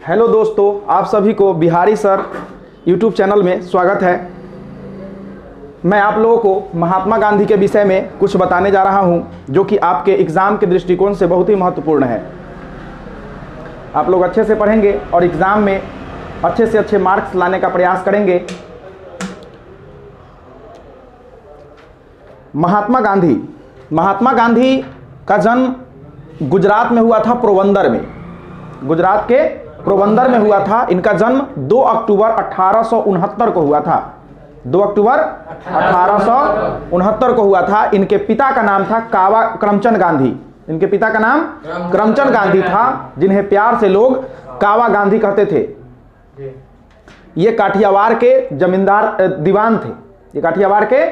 Hello दोस्तों, आप सभी को बिहारी सर यूट्यूब चैनल में स्वागत है। मैं आप लोगों को महात्मा गांधी के विषय में कुछ बताने जा रहा हूं, जो कि आपके एग्ज़ाम के दृष्टिकोण से बहुत ही महत्वपूर्ण है। आप लोग अच्छे से पढ़ेंगे और एग्ज़ाम में अच्छे से अच्छे मार्क्स लाने का प्रयास करेंगे। महात्मा गांधी का जन्म गुजरात में हुआ था, पोरबंदर में। गुजरात के पोरबंदर में हुआ था। इनका जन्म 2 अक्टूबर 1869 को हुआ था। 2 अक्टूबर 1869 को हुआ था। इनके पिता का नाम था कावा करमचंद गांधी। इनके पिता का नाम करमचंद गांधी था, जिन्हें प्यार से लोग कावा गांधी कहते थे। ये काठियावाड़ के जमींदार दीवान थे। ये काठियावाड़ के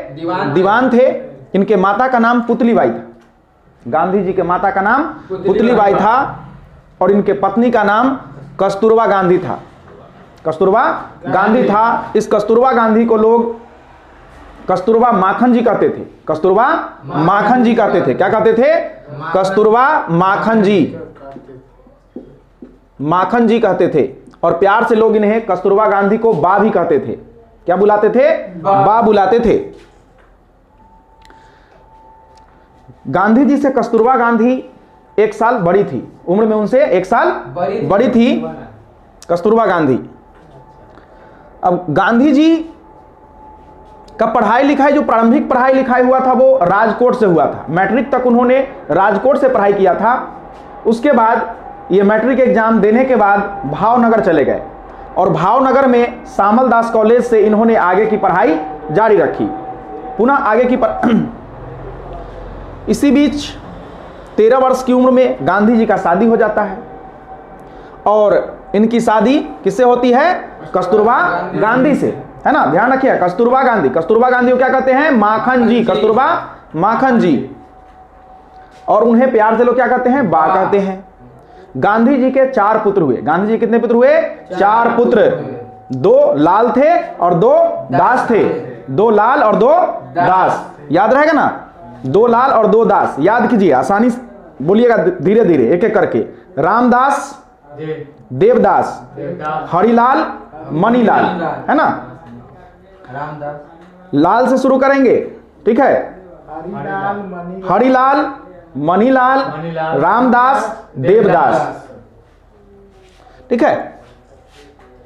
दीवान थे। इनके माता का नाम पुतलीबाई था। गांधी जी के माता का नाम पुतलीबाई था और इनके पत्नी का नाम कस्तूरबा गांधी था। कस्तूरबा गांधी था। इस कस्तूरबा गांधी को लोग कस्तूरबा माखन जी कहते थे। कस्तूरबा माखन जी कहते थे। क्या कहते थे? कस्तूरबा माखन जी। माखन जी कहते थे और प्यार से लोग इन्हें कस्तूरबा गांधी को बा भी कहते थे। क्या बुलाते थे? बा बुलाते थे। गांधी जी से कस्तूरबा गांधी 1 साल बड़ी थी। उम्र में उनसे 1 साल बड़ी थी कस्तूरबा गांधी। अब गांधी जी का पढ़ाई लिखाई, जो प्रारंभिक पढ़ाई लिखाई हुआ था, वो राजकोट से हुआ था। मैट्रिक तक उन्होंने राजकोट से पढ़ाई किया था। उसके बाद ये मैट्रिक एग्जाम देने के बाद भावनगर चले गए और भावनगर में सामल दास कॉलेज से इन्होंने आगे की पढ़ाई जारी रखी। पुनः आगे की इसी बीच 13 वर्ष की उम्र में गांधी जी का शादी हो जाता है और इनकी शादी किससे होती है? कस्तूरबा गांधी से, है ना। ध्यान रखिए, कस्तूरबा गांधी। कस्तूरबा गांधी को क्या कहते हैं? माखन जी। कस्तूरबा माखन जी। और उन्हें प्यार से लोग क्या कहते हैं? बा कहते हैं। गांधी जी के 4 पुत्र हुए। गांधी जी कितने पुत्र हुए? 4 पुत्र। 2 लाल थे और 2 दास थे। 2 लाल और 2 दास। याद रहेगा ना? 2 लाल और 2 दास। याद कीजिए, आसानी से बोलिएगा, धीरे धीरे एक एक करके। रामदास, देवदास, हरिलाल, मणिलाल, है ना। लाल से शुरू करेंगे, ठीक है। हरिलाल, मणिलाल, रामदास, देवदास, ठीक है।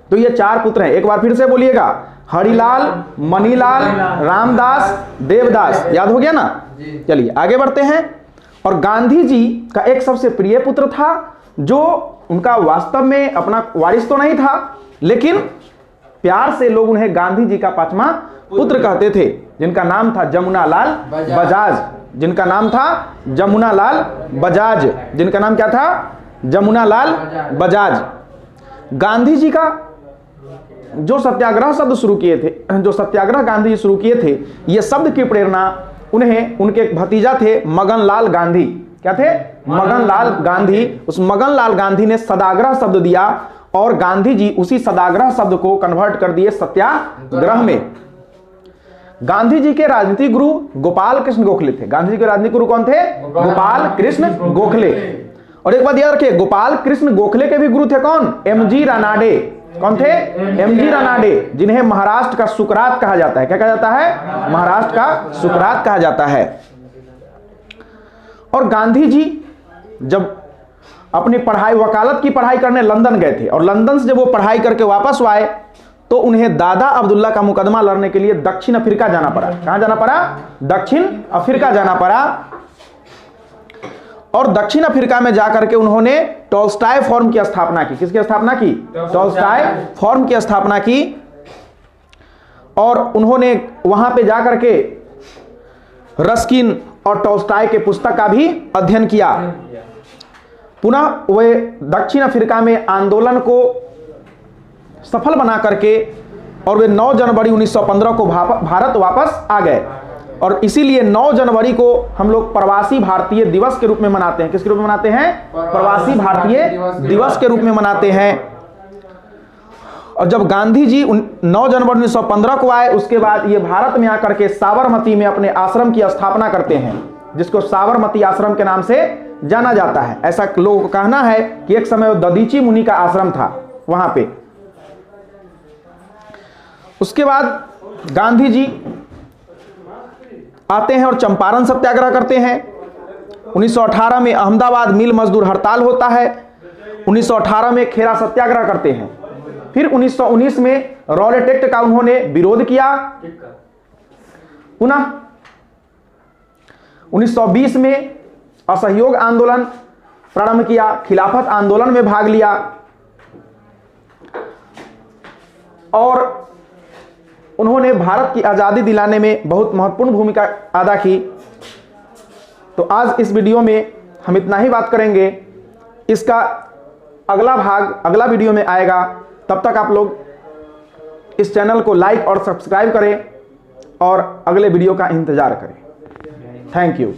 तो ये 4 पुत्र हैं। एक बार फिर से बोलिएगा, हरिलाल, मणिलाल, रामदास, देवदास। याद हो गया ना? चलिए आगे बढ़ते हैं। और गांधी जी का एक सबसे प्रिय पुत्र था, जो उनका वास्तव में अपना वारिस तो नहीं था, लेकिन प्यार से लोग उन्हें गांधी जी का 5वां पुत्र कहते थे, जिनका नाम था जमुनालाल बजाज। जिनका नाम था जमुनालाल बजाज। जिनका नाम क्या था? जमुनालाल बजाज। गांधी जी का जो सत्याग्रह शब्द शुरू किए थे, जो सत्याग्रह गांधी जी शुरू किए थे, ये शब्द की प्रेरणा उन्हें उनके भतीजा थे मगनलाल गांधी। क्या थे? मगनलाल गांधी। उस मगनलाल गांधी ने सदाग्रह शब्द दिया और गांधी जी उसी सदाग्रह शब्द को कन्वर्ट कर दिए सत्याग्रह में। गांधी जी के राजनीतिक गुरु गोपाल कृष्ण गोखले थे। गांधी जी के राजनीतिक गुरु कौन थे? गोपाल कृष्ण गोखले। और एक बात याद रखिए, गोपाल कृष्ण गोखले के भी गुरु थे कौन? एमजी रानाडे। कौन थे? एमजी रानाडे, जिन्हें महाराष्ट्र का सुकरात कहा जाता है। क्या कहा जाता है? महाराष्ट्र का सुकरात कहा जाता है। और गांधी जी जब अपनी पढ़ाई, वकालत की पढ़ाई करने लंदन गए थे और लंदन से जब वो पढ़ाई करके वापस आए तो उन्हें दादा अब्दुल्ला का मुकदमा लड़ने के लिए दक्षिण अफ्रीका जाना पड़ा। कहां जाना पड़ा? दक्षिण अफ्रीका जाना पड़ा। और दक्षिण अफ्रीका में जाकर के उन्होंने टॉल्स्टॉय फॉर्म की स्थापना की। किसकी स्थापना की? टॉल्स्टॉय फॉर्म की स्थापना की। और उन्होंने वहां पे जाकर के रस्किन और टॉल्स्टॉय के पुस्तक का भी अध्ययन किया। पुनः वे दक्षिण अफ्रीका में आंदोलन को सफल बना करके और वे 9 जनवरी 1915 को भारत वापस आ गए। और इसीलिए 9 जनवरी को हम लोग प्रवासी भारतीय दिवस के रूप में मनाते हैं। किसके रूप में मनाते हैं? प्रवासी भारतीय दिवस के रूप में मनाते हैं। और जब गांधी जी 9 जनवरी 1915 को आए, उसके बाद ये भारत में आकर के साबरमती में अपने आश्रम की स्थापना करते हैं, जिसको साबरमती आश्रम के नाम से जाना जाता है। ऐसा लोगों का कहना है कि एक समय वो ददीची मुनि का आश्रम था। वहां पे। उसके बाद गांधी जी आते हैं और चंपारण सत्याग्रह करते हैं। 1918 में अहमदाबाद मिल मजदूर हड़ताल होता है। 1918 में खेरा सत्याग्रह करते हैं। फिर 1919 में रॉलेट एक्ट का उन्होंने विरोध किया। पुनः 1920 में असहयोग आंदोलन प्रारंभ किया, खिलाफत आंदोलन में भाग लिया और उन्होंने भारत की आज़ादी दिलाने में बहुत महत्वपूर्ण भूमिका अदा की। तो आज इस वीडियो में हम इतना ही बात करेंगे। इसका अगला भाग अगला वीडियो में आएगा। तब तक आप लोग इस चैनल को लाइक और सब्सक्राइब करें और अगले वीडियो का इंतजार करें। Thank you.